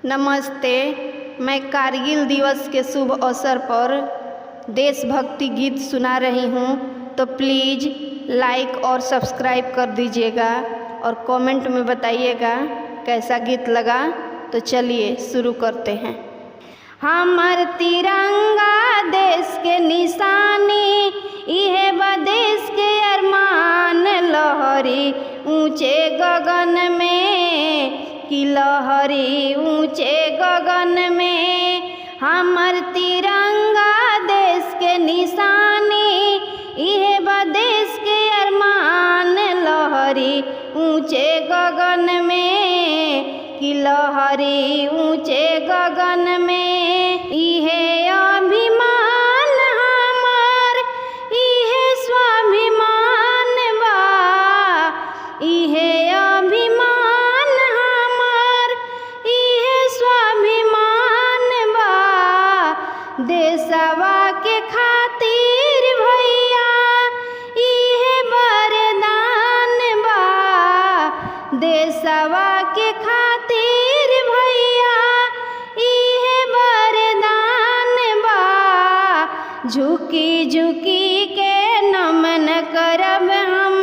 नमस्ते। मैं कारगिल दिवस के शुभ अवसर पर देशभक्ति गीत सुना रही हूँ, तो प्लीज़ लाइक और सब्सक्राइब कर दीजिएगा और कमेंट में बताइएगा कैसा गीत लगा। तो चलिए शुरू करते हैं। हमर तिरंगा देश के निशानी, इहे बा देश के अरमान, लहरी ऊंचे गगन में कि लहरी ऊंचे गगन में। हमर तिरंगा देश के निशानी, इहे बा देश के अरमान, लहरी ऊंचे गगन में कि लहरी ऊंचे गगन में। इहे अभिमान हमार, इहे स्वाभिमान बा, इहे अभिमान हमार, इहे स्वाभिमान बा। देशवा के खातिर भैया इहे वरदान बा, देशवा के खातिर भैया इहे वरदान बा। झुकी झुकी के नमन करब हम,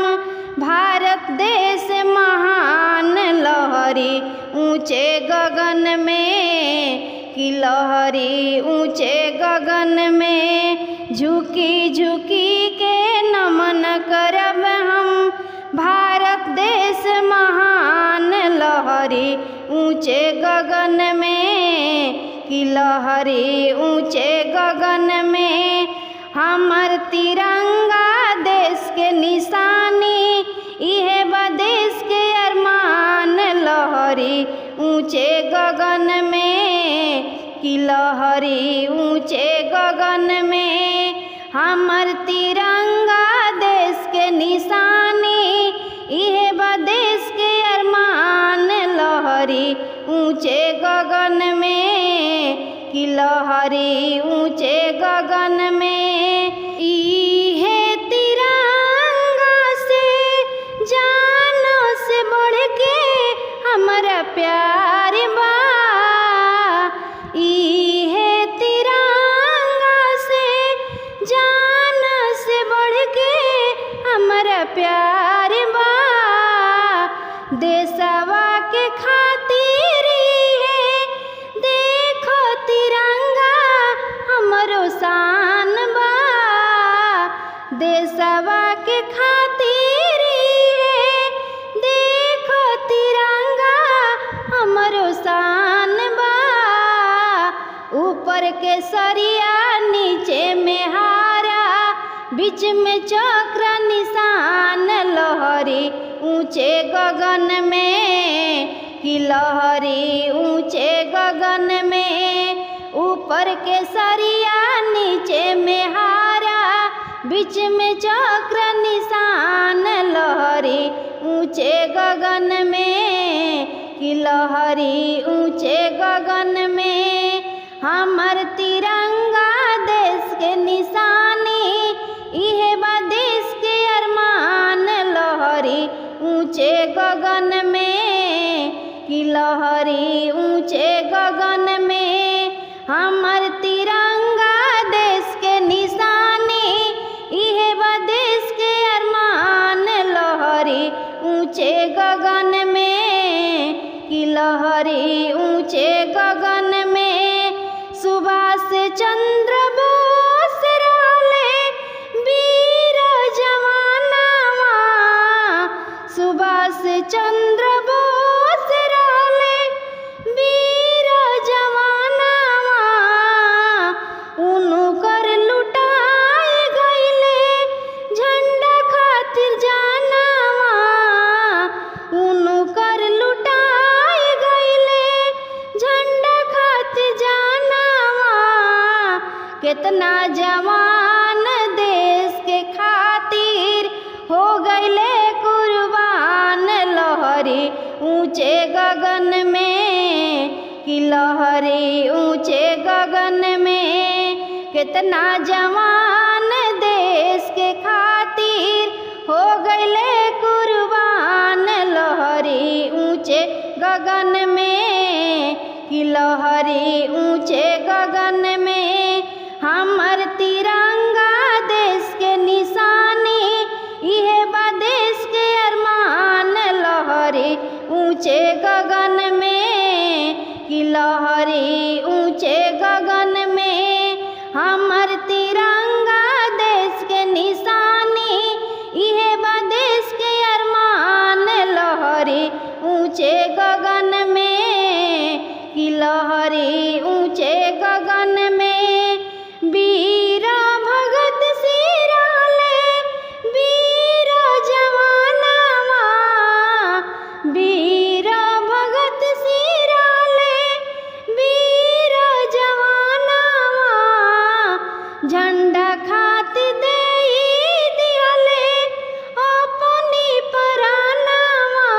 भारत देश महान, लहरी ऊंचे गगन में कि लहरी ऊंचे गगन में। झुकी झुकी के नमन करब हम, भारत देश महान, लहरी ऊंचे गगन में कि लहरी ऊंचे गगन में। हमर तिरंगा देश के निशानी, इहे बा देश के अरमान, लहरी ऊंचे गगन में कि लहरी ऊंचे गगन में। हमर तिरंगा देश के निशानी, इहे बा देश के अरमान, लहरी ऊंचे गगन में कि लहरी ऊंचे गगन में। इहे तिरंगा से जानों से बढ़ के हमरा प्यार बा, इहे तिरंगा से जान से बढ़ के हमरा प्यार बा। देशवा के खातिर है देखो तिरंगा हमरो शान बा, देशवा के खातिर है देखो तिरंगा हमरो शान बा। ऊपर के सरिया नीचे में हारा, बीच में चक्र निशान, लहरी ऊंचे गगन में कि लहरी ऊंचे गगन में। ऊपर के सरिया नीचे में हारा, बीच में चक्र निशान, लहरी ऊंचे गगन में कि लहरी ऊंचे गगन में। हमर तिरंगा देश के निशानी, इहे बा देश के अरमान, लहरी ऊंचे गगन में कि लहरी ऊंचे गगन में। हमर तिरंगा देश के निशानी, इहे बा देश के अरमान, लहरी ऊंचे गगन में कि लहरी ऊंचे गगन में। सुभाष चंद्र बोस रहले वीर जवानवा, सुभाष चंद्र बोस रहले वीर जवानवा। उनकर लुटाए गइले झंडा खातिर जानवा, उनकर लुटाए गइले झंडा खातिर जानवा। कितना जवान देश के खातिर हो गइले कुर्बान, लहरी ऊंचे गगन में कि लहरी ऊंचे गगन में। कितना जवान देश के खातिर हो गइले कुर्बान, लहरी ऊंचे गगन में कि लहरी ऊंचे गगन में हमर तिरंगा देश के निशानी, इहे बा देश के अरमान लहरी ऊंचे गगन में कि लहरी ऊंचे गगन में हमर तिरंगा देश के निशानी, इहे बा देश के अरमान लहरी ऊंचे गगन में कि लहरी ऊंचे गगन में। वीर भगत सिराले वीर जवानावा, वीर भगत सिराले वीर जवानावा, झंडा खातिर देई दिहले अपनी परानावा,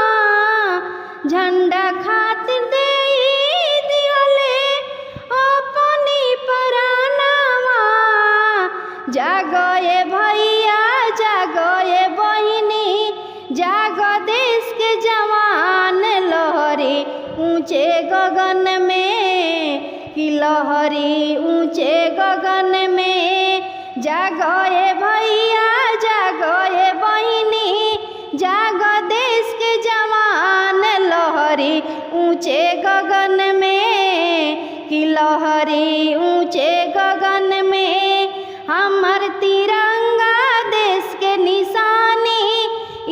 झंडा खातिर देई दिहले अपनी परानावा। जागो ये भैया जागो ये बहिनी, जागो देश के जवान लहरी ऊंचे गगन में कि लहरी ऊंचे गगन में। जागो ये भैया जागो ये बहिनी, जागो देश के जवान लहरी ऊंचे गगन में कि लहरी ऊंचे गगन में हमर तिरंगा देश के निशानी,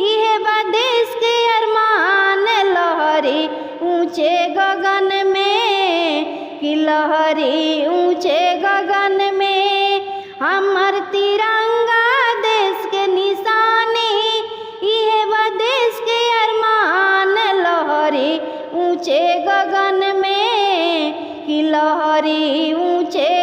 इहे बा देश के अरमान लहरी ऊंचे गगन में कि लहरी ऊंचे गगन में हमर तिरंगा देश के निशानी, इहे बा देश के अरमान लहरी ऊंचे गगन में कि लहरी ऊंचे